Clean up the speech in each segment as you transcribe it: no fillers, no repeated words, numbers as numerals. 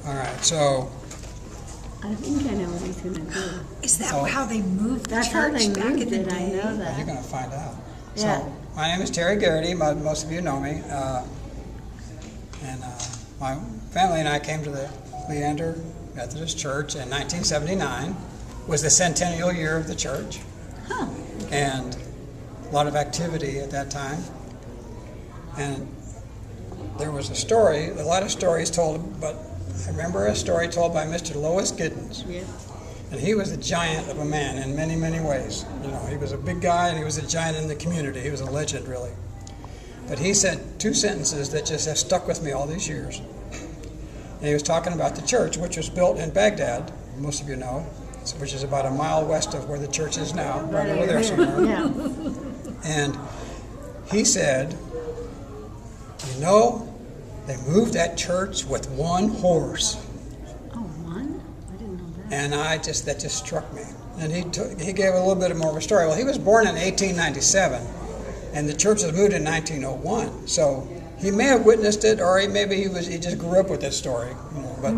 All right, so I think I know what he's going to do. Is that how they moved the That's how they church back in moved the it, I day? know you're that. going to find out. Yeah. So my name is Terry Garrity. Most of you know me. And my family and I came to the Leander Methodist Church in 1979. Was the centennial year of the church. Huh. And a lot of activity at that time. And there was a lot of stories told, but I remember a story told by Mr. Lois Giddens. Yeah. And he was a giant of a man in many, many ways. You know, he was a big guy and he was a giant in the community. He was a legend, really. But he said two sentences that just have stuck with me all these years. And he was talking about the church, which was built in Bagdad, most of you know, which is about a mile west of where the church is now, right over there somewhere. Yeah. And he said, you know, they moved that church with one horse. Oh, one? I didn't know that. And that just struck me. And he gave a little bit more of a story. Well, he was born in 1897, and the church was moved in 1901. So he may have witnessed it, or he just grew up with this story. You know, but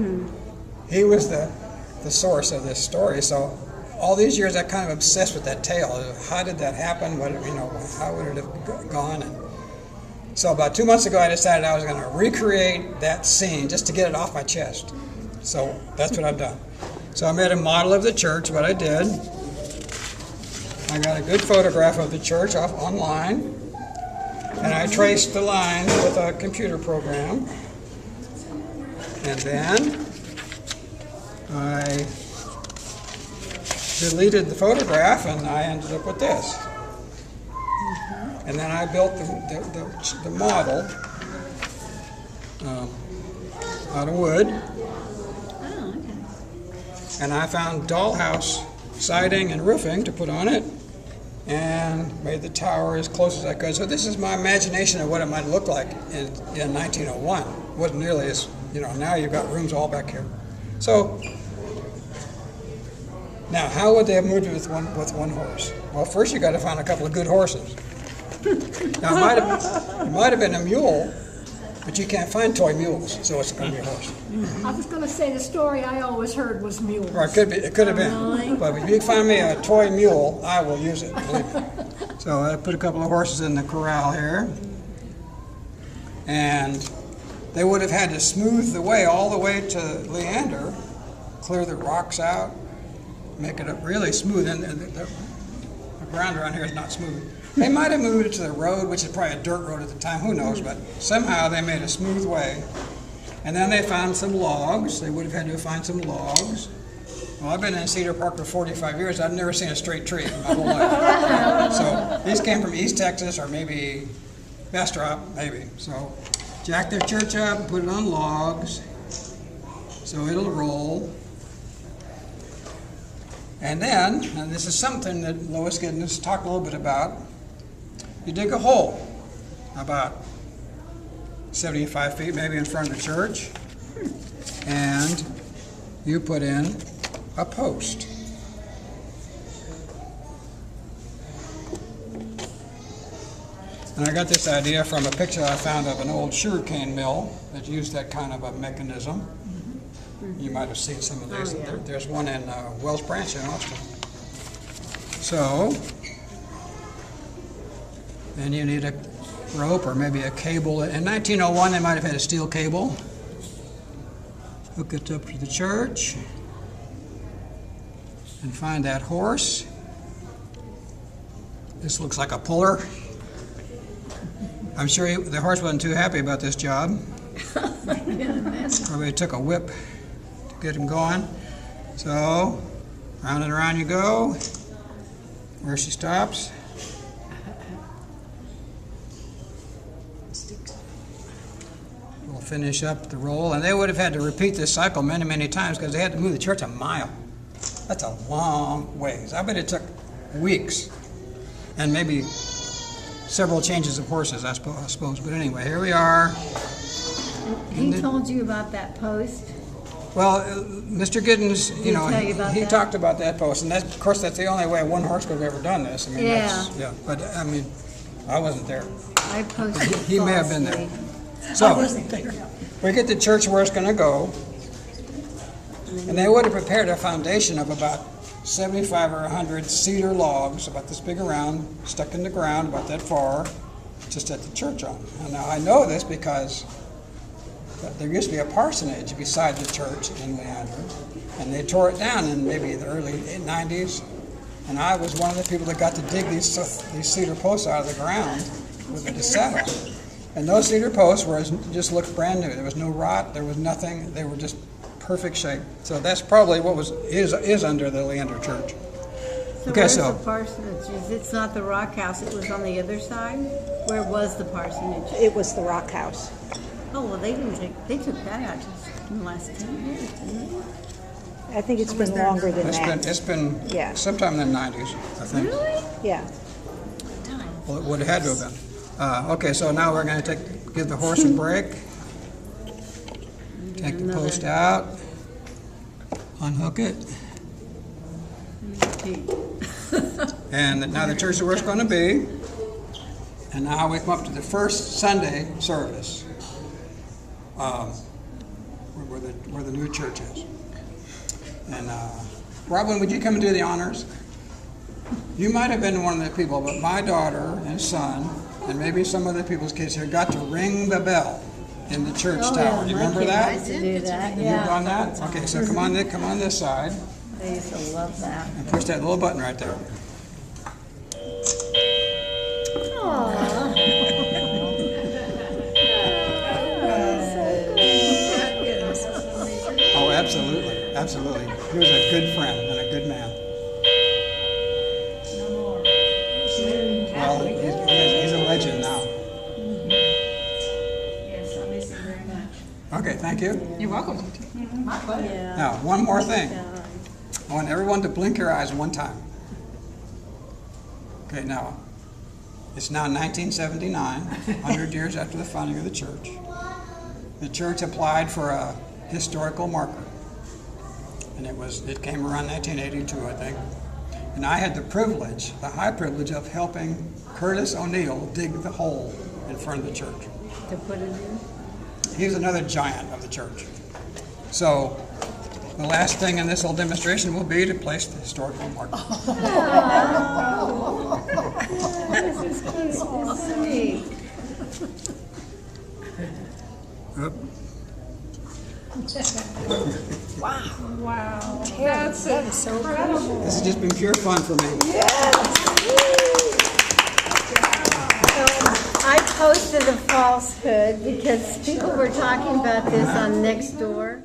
he was the source of this story. So all these years, I kind of obsessed with that tale. How did that happen? How would it have gone? And so about 2 months ago, I decided I was going to recreate that scene just to get it off my chest. So that's what I've done. So I made a model of the church. What I did, I got a good photograph of the church online, and I traced the lines with a computer program. And then I deleted the photograph, and I ended up with this. And then I built the model out of wood. Oh, okay. And I found dollhouse siding and roofing to put on it, and made the tower as close as I could. So this is my imagination of what it might look like in 1901. It wasn't nearly as, now you've got rooms all back here. So now, how would they have moved it with one horse? Well, first you got to find a couple of good horses. Now, it might have been a mule, but you can't find toy mules, so it's going to be a horse. I was going to say the story I always heard was mules. Or it could have been. Really? But if you find me a toy mule, I will use it, believe me. So I put a couple of horses in the corral here. And they would have had to smooth the way all the way to Leander, clear the rocks out, make it really smooth. And the ground around here is not smooth. They might have moved it to the road, which is probably a dirt road at the time, who knows, but somehow they made a smooth way. And then they found some logs. They would have had to find some logs. Well, I've been in Cedar Park for 45 years. I've never seen a straight tree in my whole life. So these came from East Texas, or maybe Bastrop, maybe. So jack their church up and put it on logs so it'll roll. And then, and this is something that Lois Giddens talked a little bit about, you dig a hole about 75 feet maybe in front of the church, and you put in a post. And I got this idea from a picture I found of an old sugarcane mill that used that kind of a mechanism. You might have seen some of these. Oh, yeah. There's one in Wells Branch in Austin. So, then you need a rope or maybe a cable. In 1901, they might have had a steel cable. Hook it up to the church and find that horse. This looks like a puller. I'm sure the horse wasn't too happy about this job. Probably took a whip to get him going. So, round and around you go. Where she stops. We'll finish up the roll. And they would have had to repeat this cycle many, many times because they had to move the church a mile. That's a long ways. I bet it took weeks. And maybe several changes of horses, I suppose. But anyway, here we are. He told you about that post? Well, Mr. Giddens, he talked about that post, and of course that's the only way one horse could have ever done this. I mean, Yeah. But I mean, I wasn't there. I posted He may have been there. falsely. So we get the church where it's going to go, And they would have prepared a foundation of about 75 or 100 cedar logs, about this big around, stuck in the ground, about that far, just at the church on it. And now I know this because there used to be a parsonage beside the church in Leander, and they tore it down in maybe the early 90s. And I was one of the people that got to dig these cedar posts out of the ground with it to set on. And those cedar posts just looked brand new. There was no rot, there was nothing. They were just perfect shape. So that's probably what is under the Leander Church. So where's the parsonage? It's not the rock house. It was on the other side. Where was the parsonage? It was the rock house. Oh well, they took that out just in the last 10 years, didn't they? I think it's been longer than that. It's been sometime in the 90s, I think. Really? Yeah. Well, it would have had to have been. Okay, so now we're going to give the horse a break. Take the post out. Unhook it. And now the church is where it's going to be. And now we come up to the first Sunday service, where the new church is. And Robin, would you come and do the honors? You might have been one of the people, but my daughter and son, and maybe some other people's kids here, got to ring the bell in the church tower. Do you remember that? I used to do that. You've done that? Okay, so come on this side. I used to love that. And push that little button right there. Oh, absolutely, absolutely. He was a good friend and a good man. Well, he's a legend now. Yes, I miss him very much. Okay, thank you. You're welcome. My pleasure. Yeah. Now, one more thing. I want everyone to blink your eyes one time. Okay, now, it's now 1979, 100 years after the founding of the church. The church applied for a historical marker, and it came around 1982, I think. And I had the high privilege of helping Curtis O'Neill dig the hole in front of the church. To put it in? He's another giant of the church. So the last thing in this whole demonstration will be to place the historical marker. Sweet. Wow. That's incredible. This has just been pure fun for me. I posted a falsehood because people were talking about this on Nextdoor.